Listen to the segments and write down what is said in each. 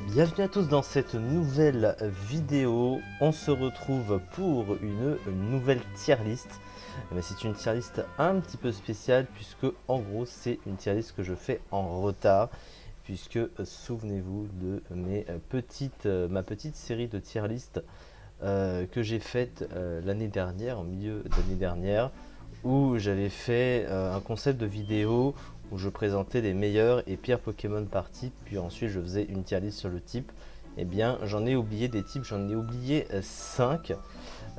Bienvenue à tous dans cette nouvelle vidéo. On se retrouve pour une nouvelle tier list. Mais c'est une tier list un petit peu spéciale puisque en gros c'est une tier list que je fais en retard. Puisque souvenez-vous de ma petite série de tier list que j'ai faite l'année dernière, en milieu d'année dernière, où j'avais fait un concept de vidéo où je présentais les meilleurs et pires Pokémon par type, puis ensuite je faisais une tier list sur le type. Eh bien, j'en ai oublié des types, j'en ai oublié 5.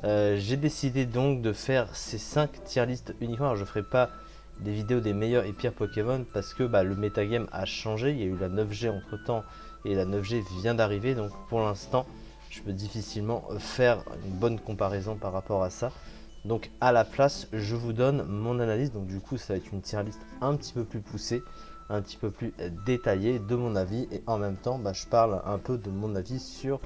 J'ai décidé donc de faire ces 5 tier list uniquement. Alors, je ne ferai pas des vidéos des meilleurs et pires Pokémon parce que le metagame a changé. Il y a eu la 9G entre temps et la 9G vient d'arriver. Donc, pour l'instant, je peux difficilement faire une bonne comparaison par rapport à ça. Donc à la place, je vous donne mon analyse. Donc du coup, ça va être une tier list un petit peu plus poussée, un petit peu plus détaillée de mon avis. Et en même temps, je parle un peu de mon avis sur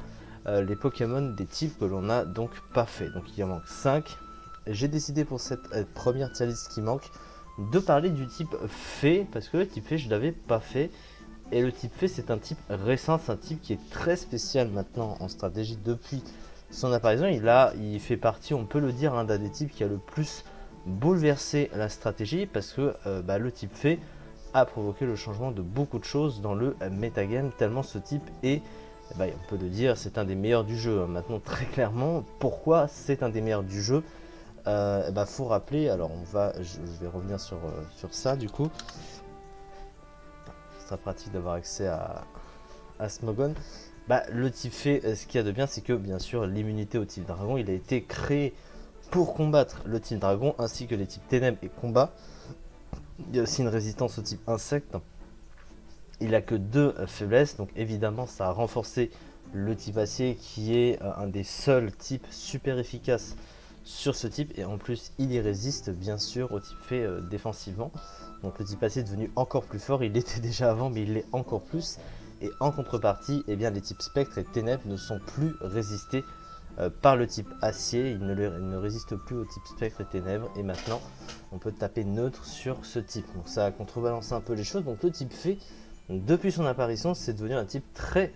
les Pokémon des types que l'on n'a donc pas fait. Donc il en manque 5. J'ai décidé pour cette première tier list qui manque de parler du type Fée. Parce que le type Fée, je ne l'avais pas fait. Et le type Fée, c'est un type récent. C'est un type qui est très spécial maintenant en stratégie depuis son apparition. Il fait partie, on peut le dire, d'un des types qui a le plus bouleversé la stratégie parce que le type Fée a provoqué le changement de beaucoup de choses dans le metagame, tellement ce type est, on peut le dire, c'est un des meilleurs du jeu. Maintenant, très clairement, pourquoi c'est un des meilleurs du jeu? Faut rappeler, alors je vais revenir sur ça du coup. Ce sera pratique d'avoir accès à Smogon. Le type Fée, ce qu'il y a de bien, c'est que bien sûr l'immunité au type dragon, il a été créé pour combattre le type dragon ainsi que les types ténèbres et combat. Il y a aussi une résistance au type insecte. Il a que 2 faiblesses, donc évidemment ça a renforcé le type acier qui est un des seuls types super efficaces sur ce type, et en plus il y résiste bien sûr au type Fée défensivement. Donc le type acier est devenu encore plus fort, il l'était déjà avant mais il l'est encore plus. Et en contrepartie, les types spectres et ténèbres ne sont plus résistés par le type acier. Ils ne résistent plus au type spectre et ténèbres. Et maintenant, on peut taper neutre sur ce type. Donc ça a contrebalancé un peu les choses. Donc le type Fée, depuis son apparition, c'est devenu un type très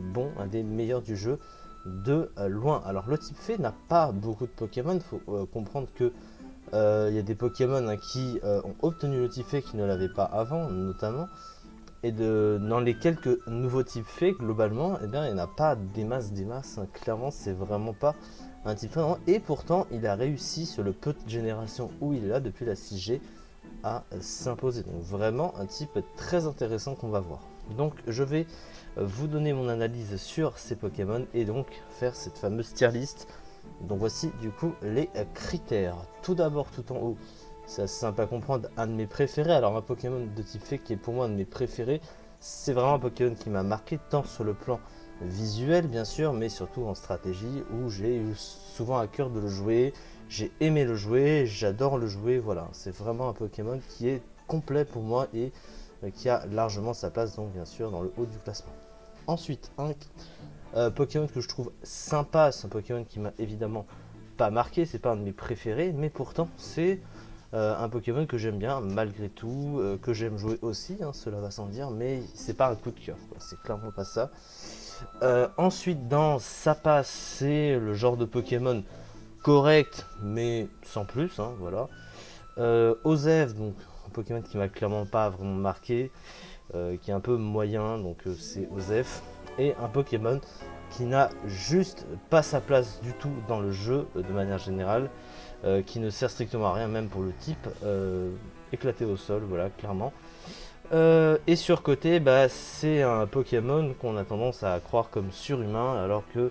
bon, un des meilleurs du jeu de loin. Alors le type Fée n'a pas beaucoup de Pokémon. Il faut comprendre que il y a des Pokémon qui ont obtenu le type Fée qui ne l'avaient pas avant, notamment. Et dans les quelques nouveaux types faits, globalement, il n'y en a pas des masses. Clairement, c'est vraiment pas un type fait. Et pourtant, il a réussi sur le peu de générations où il est là, depuis la 6G, à s'imposer. Donc vraiment un type très intéressant qu'on va voir. Donc je vais vous donner mon analyse sur ces Pokémon et donc faire cette fameuse tier list. Donc voici du coup les critères. Tout d'abord, tout en haut, c'est assez simple à comprendre, un de mes préférés. Alors un Pokémon de type Fée qui est pour moi un de mes préférés, c'est vraiment un Pokémon qui m'a marqué tant sur le plan visuel bien sûr, mais surtout en stratégie où j'ai eu souvent à cœur de le jouer. J'ai aimé le jouer, j'adore le jouer, voilà. C'est vraiment un Pokémon qui est complet pour moi et qui a largement sa place donc bien sûr dans le haut du classement. Ensuite, un Pokémon que je trouve sympa, c'est un Pokémon qui m'a évidemment pas marqué, c'est pas un de mes préférés, mais pourtant c'est un Pokémon que j'aime bien malgré tout, que j'aime jouer aussi, cela va sans dire, mais c'est pas un coup de cœur, c'est clairement pas ça. Ensuite, dans sa passe, c'est le genre de Pokémon correct, mais sans plus, voilà. Osef, donc un Pokémon qui m'a clairement pas vraiment marqué, qui est un peu moyen, donc c'est Osef. Et un Pokémon qui n'a juste pas sa place du tout dans le jeu de manière générale, qui ne sert strictement à rien, même pour le type, éclaté au sol, voilà, clairement. Et surcoté, c'est un Pokémon qu'on a tendance à croire comme surhumain, alors que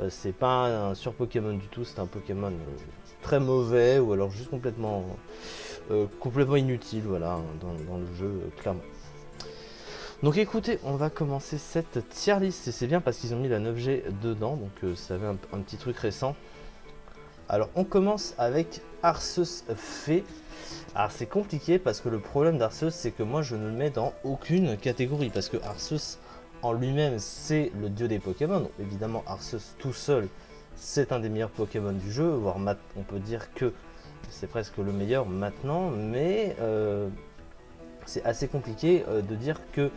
c'est pas un sur-Pokémon du tout, c'est un Pokémon très mauvais, ou alors juste complètement inutile, voilà, dans le jeu, clairement. Donc écoutez, on va commencer cette tier list, et c'est bien parce qu'ils ont mis la 9G dedans, donc ça avait un petit truc récent. Alors on commence avec Arceus Fée. Alors c'est compliqué parce que le problème d'Arceus, c'est que moi je ne le mets dans aucune catégorie, parce que Arceus en lui-même c'est le dieu des Pokémon. Donc, évidemment Arceus tout seul c'est un des meilleurs Pokémon du jeu, voire on peut dire que c'est presque le meilleur maintenant, mais c'est assez compliqué de dire que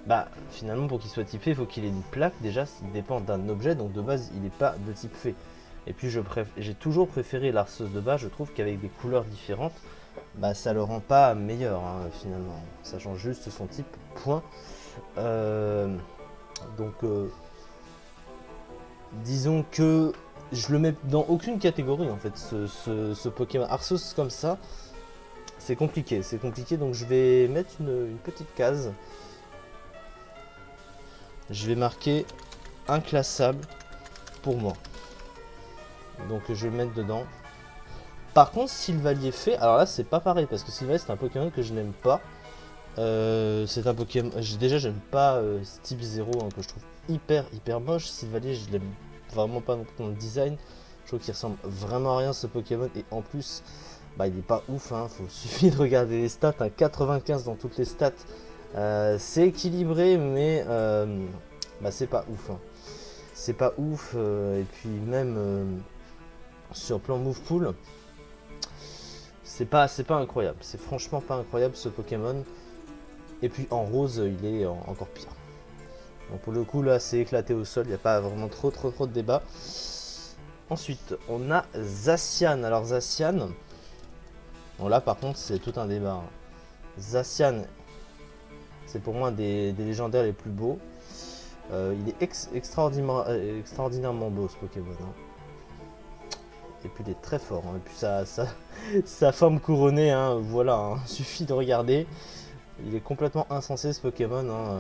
bah finalement pour qu'il soit type fée, il faut qu'il ait une plaque. Déjà, il dépend d'un objet, donc de base, il n'est pas de type fée. Et puis j'ai toujours préféré l'Arceus de base, je trouve qu'avec des couleurs différentes, bah ça le rend pas meilleur hein, finalement. Ça change juste son type, point. Euh, donc disons que je le mets dans aucune catégorie en fait, ce Pokémon Arceus comme ça. C'est compliqué, donc je vais mettre une petite case. Je vais marquer inclassable pour moi. Donc je vais le mettre dedans. Par contre, Sylvalier fait, alors là c'est pas pareil parce que Sylvalier c'est un Pokémon que je n'aime pas. C'est un Pokémon, déjà j'aime pas type 0 hein, que je trouve hyper moche. Sylvalier je l'aime vraiment pas non plus dans le design. Je trouve qu'il ressemble vraiment à rien ce Pokémon et en plus bah, il est pas ouf, hein. Suffit de regarder les stats, hein. 95 dans toutes les stats. C'est équilibré mais bah, c'est pas ouf. Hein. C'est pas ouf et puis même sur plan move pool, c'est pas incroyable. C'est franchement pas incroyable ce Pokémon. Et puis en rose, il est encore pire. Donc pour le coup là, c'est éclaté au sol. Il n'y a pas vraiment trop de débat. Ensuite, on a Zacian. Alors Zacian, bon, là par contre, c'est tout un débat. Hein. Zacian, c'est pour moi un des légendaires les plus beaux. Il est extraordinairement beau ce Pokémon. Hein. Et puis il est très fort. Hein. Et puis sa forme couronnée, hein, voilà, hein. Suffit de regarder. Il est complètement insensé ce Pokémon. Hein.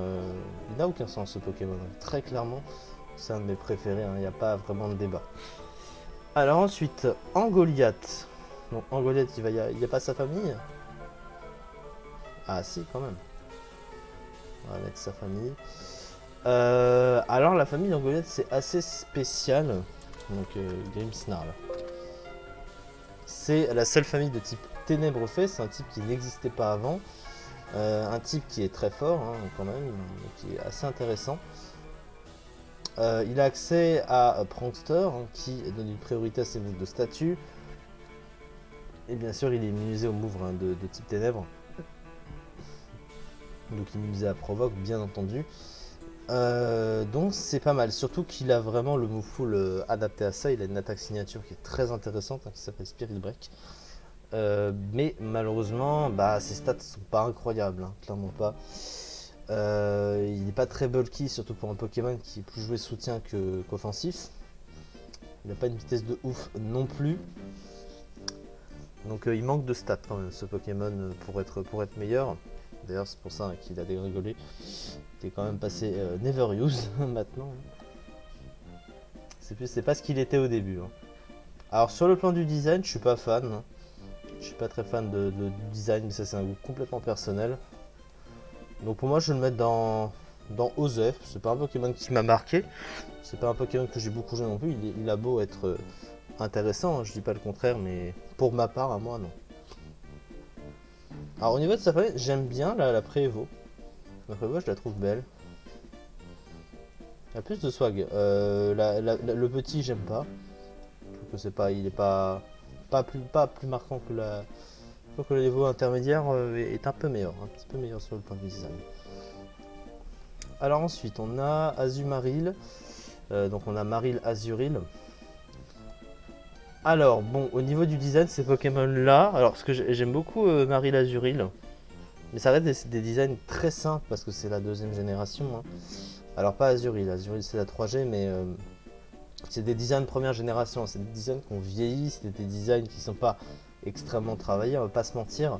Il n'a aucun sens ce Pokémon. Hein. Très clairement, c'est un de mes préférés. Il n'y a pas vraiment de débat. Alors ensuite, Angoliath. Donc Angoliath, il n'y a pas sa famille. Ah si, quand même. On va mettre sa famille. Alors la famille d'Angoliath, c'est assez spécial. Donc Grimmsnarl. C'est la seule famille de type ténèbres fait. C'est un type qui n'existait pas avant. Un type qui est très fort hein, quand même, qui est assez intéressant. Il a accès à Prankster hein, qui donne une priorité à ses moves de statut. Et bien sûr il est immunisé aux moves hein, de type ténèbres. Donc immunisé à Provoque bien entendu. Donc c'est pas mal, surtout qu'il a vraiment le move full adapté à ça. Il a une attaque signature qui est très intéressante hein, qui s'appelle Spirit Break. Mais malheureusement, bah, ses stats sont pas incroyables, hein, clairement pas. Il n'est pas très bulky, surtout pour un Pokémon qui est plus joué soutien qu'offensif. Il n'a pas une vitesse de ouf non plus. Donc il manque de stats quand même ce Pokémon pour être meilleur. D'ailleurs c'est pour ça hein, qu'il a dégringolé. Il est quand même passé Never Use maintenant. C'est pas ce qu'il était au début. Hein. Alors sur le plan du design, je suis pas fan. Hein. Je suis pas très fan du design, mais ça c'est un goût complètement personnel. Donc pour moi je vais le mettre dans Osef. C'est pas un Pokémon qui m'a marqué. C'est pas un Pokémon que j'ai beaucoup joué non plus. Il a beau être intéressant, hein, je dis pas le contraire, mais pour ma part, à moi non. Alors au niveau de sa famille, j'aime bien la Pré-Evo. La Pré-Evo je la trouve belle. Il y a plus de swag. Le petit j'aime pas. Je trouve que c'est pas. Il est pas plus marquant que la. Je trouve que le niveau intermédiaire est un peu meilleur, un petit peu meilleur sur le plan de design. Alors ensuite on a Azumarill, donc on a Marill Azurill. Alors bon au niveau du design ces Pokémon là, alors ce que j'aime beaucoup Marill Azurill, mais ça reste des designs très simples parce que c'est la deuxième génération. Hein. Alors pas Azurill, Azurill c'est la 3G mais c'est des designs de première génération, c'est des designs qu'on vieillit, c'est des designs qui sont pas extrêmement travaillés, on va pas se mentir.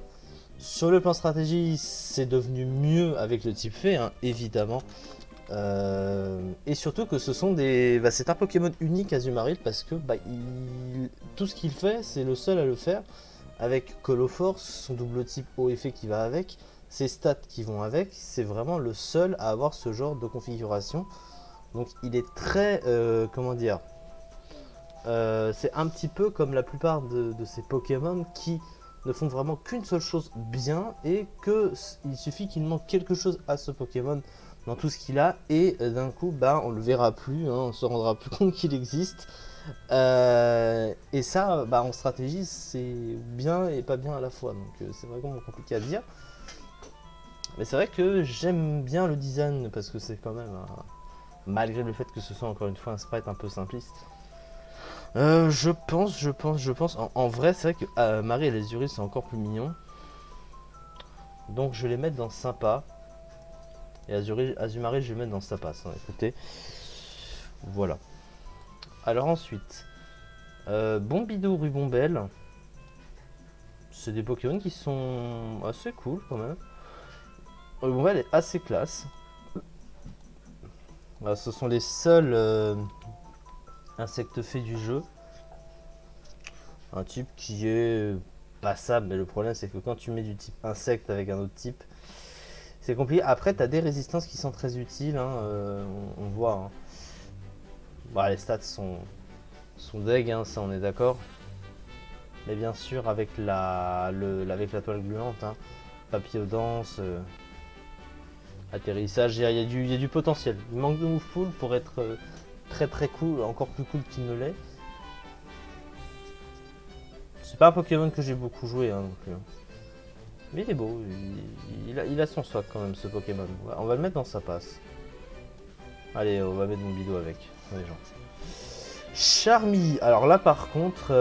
Sur le plan stratégie, c'est devenu mieux avec le type fée, hein, évidemment. Et surtout que ce sont des. Bah, c'est un Pokémon unique Azumarill parce que bah, tout ce qu'il fait, c'est le seul à le faire. Avec Coloforce, son double type haut effet qui va avec, ses stats qui vont avec, c'est vraiment le seul à avoir ce genre de configuration. Donc il est très. Comment dire c'est un petit peu comme la plupart de ces Pokémon qui ne font vraiment qu'une seule chose bien et qu'il suffit qu'il manque quelque chose à ce Pokémon dans tout ce qu'il a et d'un coup bah, on le verra plus, hein, on se rendra plus compte qu'il existe. Et ça bah, en stratégie c'est bien et pas bien à la fois, donc c'est vraiment compliqué à dire. Mais c'est vrai que j'aime bien le design parce que c'est quand même, malgré le fait que ce soit encore une fois un sprite un peu simpliste. Je pense. En vrai, c'est vrai que Marie et les Urus c'est encore plus mignon. Donc je vais les mettre dans sympa. Et Azumarill, je vais mettre dans sympa. Ça, écoutez. Voilà. Alors ensuite, Bombidou, Rubombelle. C'est des Pokémon qui sont assez cool quand même. Rubombelle est assez classe. Ce sont les seuls insectes faits du jeu. Un type qui est passable, mais le problème c'est que quand tu mets du type insecte avec un autre type, c'est compliqué. Après, tu as des résistances qui sont très utiles, hein, on voit. Hein. Bon, les stats sont deg, hein, ça on est d'accord. Mais bien sûr, avec avec la toile gluante, hein, papillodance, atterrissage, il y a du potentiel. Il manque de move pool pour être très très cool, encore plus cool qu'il ne l'est. C'est pas un Pokémon que j'ai beaucoup joué hein, non plus. Mais il est beau, il a son swag quand même ce Pokémon. On va le mettre dans sa passe. Allez, on va mettre mon bidou avec. On est gentil. Charmy. Alors là par contre,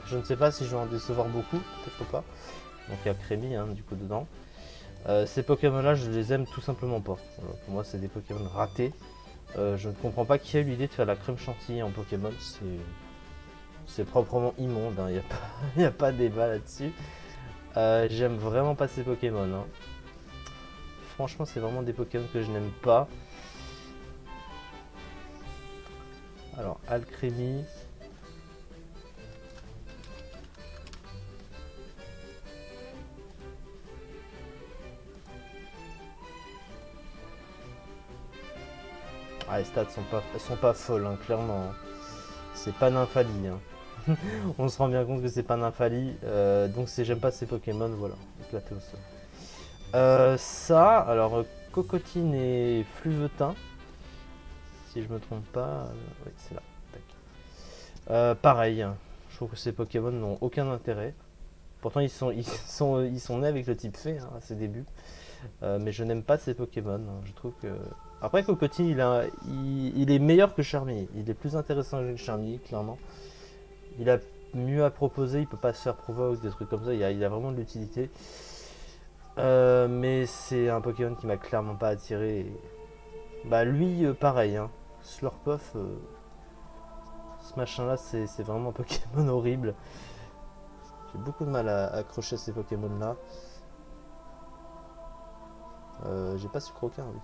je ne sais pas si je vais en décevoir beaucoup, peut-être pas. Donc il y a Crémy hein, du coup dedans. Ces Pokémon là je les aime tout simplement pas. Pour moi c'est des Pokémon ratés. Je ne comprends pas qui a eu l'idée de faire la crème chantilly en Pokémon. C'est proprement immonde, il n'y a pas de débat là-dessus. J'aime vraiment pas ces Pokémon. Hein. Franchement c'est vraiment des Pokémon que je n'aime pas. Alors Alcremie. Ah, les stats sont pas folles, hein, clairement. Hein. C'est pas Nymphalie. Hein. On se rend bien compte que c'est pas Nymphalie. Donc j'aime pas ces Pokémon, voilà. Éclaté au sol. Ça, alors Cocotine et Fluvetin. Si je me trompe pas. Oui, c'est là. Pareil. Je trouve que ces Pokémon n'ont aucun intérêt. Pourtant, ils sont nés avec le type fée hein, à ses débuts. Mais je n'aime pas ces Pokémon. Hein. Je trouve que. Après, Cocotine, il est meilleur que Charmy. Il est plus intéressant que Charmy, clairement. Il a mieux à proposer. Il peut pas se faire provoque, des trucs comme ça. Il a vraiment de l'utilité. Mais c'est un Pokémon qui m'a clairement pas attiré. Bah, lui, pareil. Hein. Slurpuff, ce machin-là, c'est vraiment un Pokémon horrible. J'ai beaucoup de mal à accrocher ces Pokémon-là. J'ai pas su croquer, oui.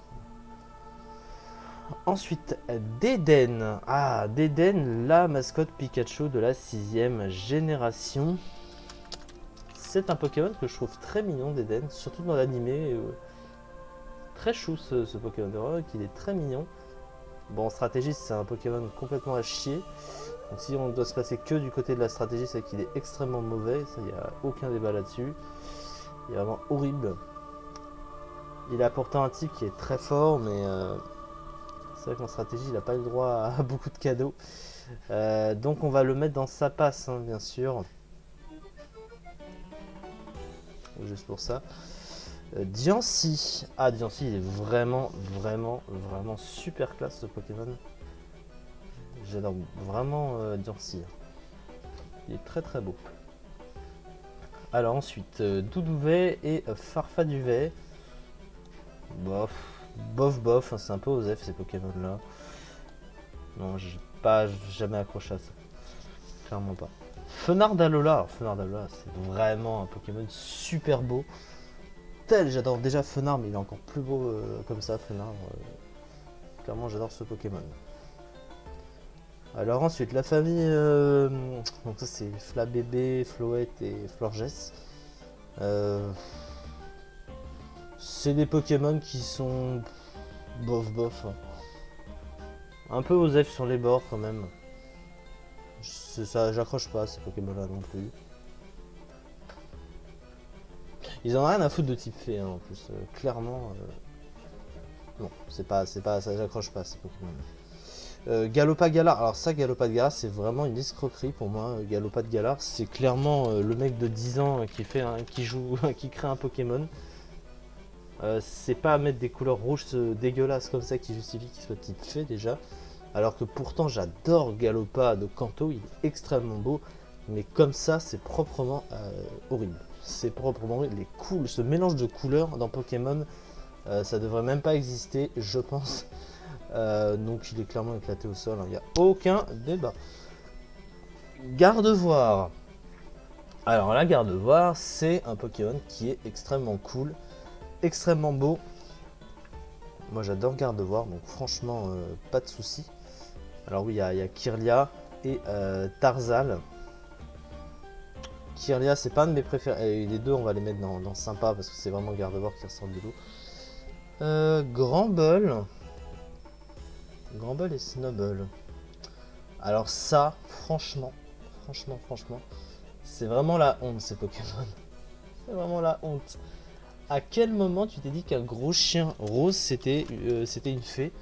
Ensuite, Deden. Ah, Deden, la mascotte Pikachu de la 6ème génération. C'est un Pokémon que je trouve très mignon, Deden, surtout dans l'animé. Très chou ce Pokémon, qu'il est très mignon. Bon, en stratégie, c'est un Pokémon complètement à chier. Donc si on doit se passer que du côté de la stratégie, c'est qu'il est extrêmement mauvais. Ça, il n'y a aucun débat là-dessus. Il est vraiment horrible. Il a pourtant un type qui est très fort, mais c'est vrai qu'en stratégie, il n'a pas eu le droit à beaucoup de cadeaux. Donc on va le mettre dans sa passe, hein, bien sûr. Juste pour ça. Diancie. Ah, Diancie, il est vraiment super classe ce Pokémon. J'adore vraiment Diancie. Il est très beau. Alors ensuite, Doudouvet et Farfaduvet. Bof, hein, c'est un peu osef ces Pokémon là. Non, j'ai pas jamais accroché à ça. Clairement pas. Fenardalola. Alors Fenardalola, c'est vraiment un Pokémon super beau. J'adore déjà Fenard, mais il est encore plus beau comme ça, Fenard. Clairement, j'adore ce Pokémon. Alors ensuite, la famille... donc ça, c'est Flabébé, Floette et Florges. C'est des Pokémon qui sont... bof. Un peu osef sur les bords, quand même. Ça, j'accroche pas ces Pokémon-là non plus. Ils en ont rien à foutre de type fée hein, en plus, clairement. Non, c'est pas ça, j'accroche pas ces Pokémon. Galopade Galar, alors ça Galopade Galar c'est vraiment une escroquerie pour moi. Galopade Galar c'est clairement le mec de 10 ans qui joue, qui crée un Pokémon. C'est pas à mettre des couleurs rouges dégueulasses comme ça qui justifie qu'il soit type fée déjà. Alors que pourtant j'adore Galopa de Kanto, il est extrêmement beau. Mais comme ça c'est proprement horrible. C'est proprement horrible. Ce mélange de couleurs dans Pokémon, ça devrait même pas exister je pense. Donc il est clairement éclaté au sol, il n'y a aucun débat. Gardevoir. Alors la Gardevoir c'est un Pokémon qui est extrêmement cool, extrêmement beau. Moi j'adore Gardevoir, donc franchement pas de soucis. Alors oui, il y a Kirlia et Tarzal. Kirlia c'est pas un de mes préférés, et les deux on va les mettre dans sympa parce que c'est vraiment Gardevoir qui ressort de l'eau. Granbull et Snubbull. Alors ça, franchement, c'est vraiment la honte ces Pokémon. C'est vraiment la honte. À quel moment tu t'es dit qu'un gros chien rose c'était une fée?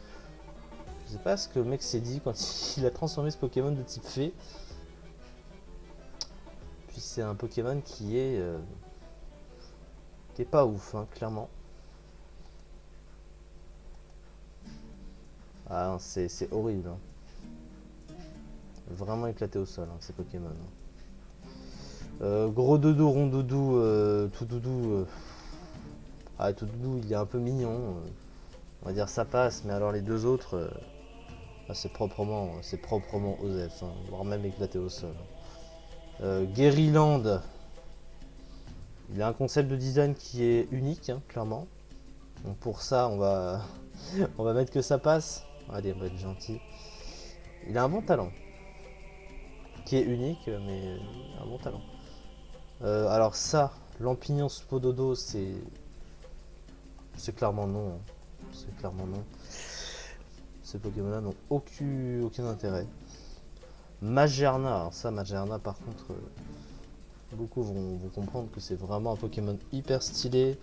Je sais pas ce que le mec s'est dit quand il a transformé ce Pokémon de type fée. Puis c'est un Pokémon qui est pas ouf, hein, clairement. Ah, c'est horrible. Hein. Vraiment éclaté au sol, hein, ces Pokémon. Gros doudou, rond doudou, tout doudou. Ah, tout doudou, il est un peu mignon. On va dire ça passe, mais alors les deux autres, c'est proprement Osef, hein, voire même éclaté au sol. Guerryland, il a un concept de design qui est unique, hein, clairement. Donc pour ça, on va, on va mettre que ça passe. Allez, on va être gentil. Il a un bon talent, qui est unique, mais un bon talent. Alors ça, Lampignon Spododo, c'est clairement non. Hein. C'est clairement non. Ces Pokémon-là n'ont aucun intérêt. Magerna, alors ça, Magerna, par contre, beaucoup vont comprendre que c'est vraiment un Pokémon hyper stylé.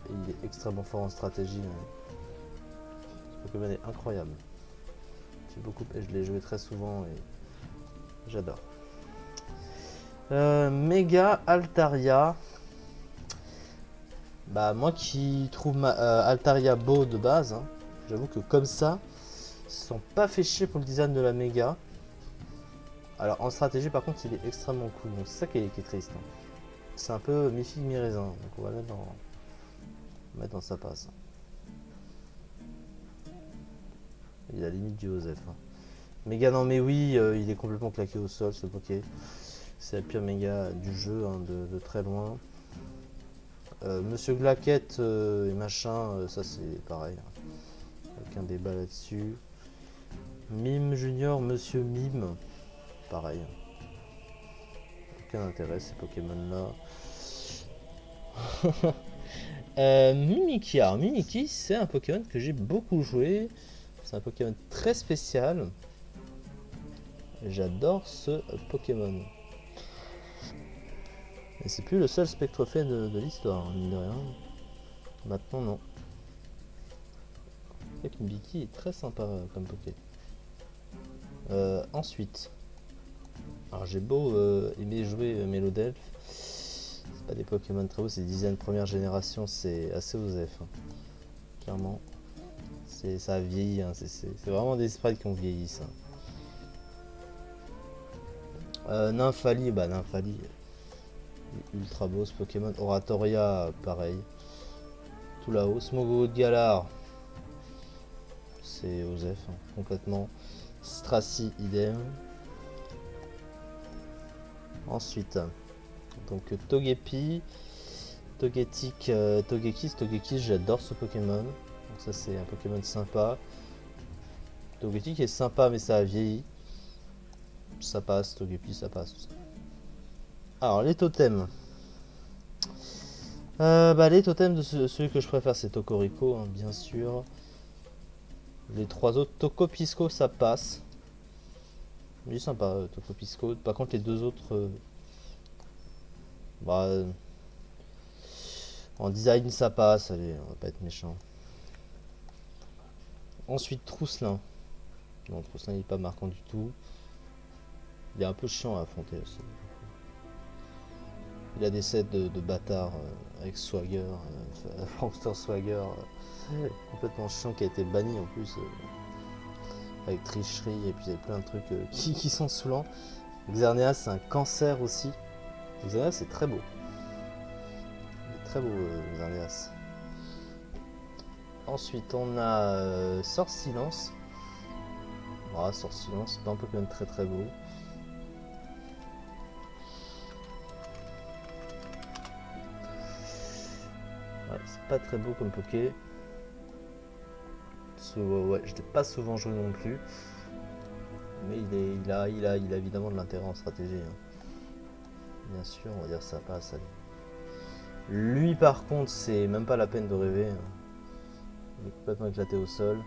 Et il est extrêmement fort en stratégie. Ce Pokémon est incroyable. Je l'ai joué très souvent et j'adore. Mega Altaria. Bah moi qui trouve Altaria beau de base, hein, j'avoue que comme ça, ils se sont pas fait chier pour le design de la méga. Alors en stratégie par contre il est extrêmement cool, donc c'est ça qui est triste. Hein. C'est un peu mi-figue mi-raisin, donc on va le mettre dans sa passe. Il a la limite du Osef. Hein. Méga non mais oui, il est complètement claqué au sol ce Poké. C'est la pire méga du jeu, hein, de très loin. Monsieur Glaquette et machin, ça c'est pareil. Aucun débat là-dessus. Mime Junior, Monsieur Mime, pareil. Aucun intérêt ces Pokémon là. Mimikyu. Alors Mimikyu c'est un Pokémon que j'ai beaucoup joué. C'est un Pokémon très spécial. J'adore ce Pokémon. Et c'est plus le seul spectrofait de l'histoire, mine de rien. Maintenant, non. Mimikyu est très sympa comme Poké. Ensuite, alors j'ai beau aimer jouer Mélodelph, c'est pas des Pokémon très hauts, c'est des dizaines première génération, c'est assez osef. Hein. Clairement, ça a vieilli, hein. C'est vraiment des sprites qui ont vieilli ça. Nymphali, Nymphali, ultra beau ce Pokémon. Oratoria, pareil. Tout là-haut. Smogo de Galar, c'est osef, hein, complètement. Stracy, idem. Ensuite, donc Togepi, Togekiss, j'adore ce Pokémon. Donc ça c'est un Pokémon sympa. Togetic est sympa mais ça a vieilli. Ça passe, Togepi ça passe. Alors les totems. Les totems de celui que je préfère c'est Tokorico, hein, bien sûr. Les trois autres, Tokopisco ça passe. Il est sympa Tokopisco. Par contre les deux autres... en design ça passe, allez, on va pas être méchant. Ensuite Trousselin. Non, Trousselin il est pas marquant du tout. Il est un peu chiant à affronter aussi. Il a des sets de bâtards avec Swagger, Prankster Swagger, complètement chiant qui a été banni en plus, avec tricherie et puis il y a plein de trucs qui sont saoulants. Xerneas c'est un cancer aussi. Xerneas c'est très beau. Il est très beau Xerneas. Ensuite on a Sort Silence. Voilà, Sort Silence, c'est pas un Pokémon très très beau. Ouais, c'est pas très beau comme Poké. Ouais, je l'ai pas souvent joué non plus. Mais il a évidemment de l'intérêt en stratégie. Hein. Bien sûr, on va dire ça passe. Allez. Lui par contre, c'est même pas la peine de rêver. Hein. Il est complètement éclaté au sol.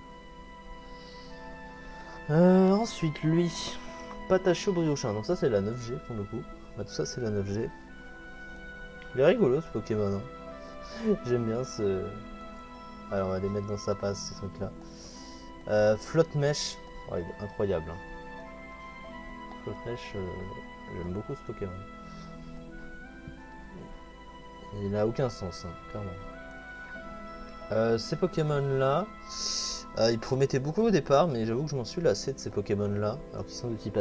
Ensuite, lui, Patacho Briochin. Donc ça c'est la 9G pour le coup. Bah, tout ça c'est la 9G. Il est rigolo ce Pokémon. Hein. J'aime bien ce... Alors on va les mettre dans sa passe ces trucs là. Flotte Mèche. Oh, il est incroyable. Hein. Flotte Mèche, j'aime beaucoup ce Pokémon. Il n'a aucun sens, hein, clairement. Ces Pokémon là, ils promettaient beaucoup au départ, mais j'avoue que je m'en suis lassé de ces Pokémon là, alors qu'ils sont de type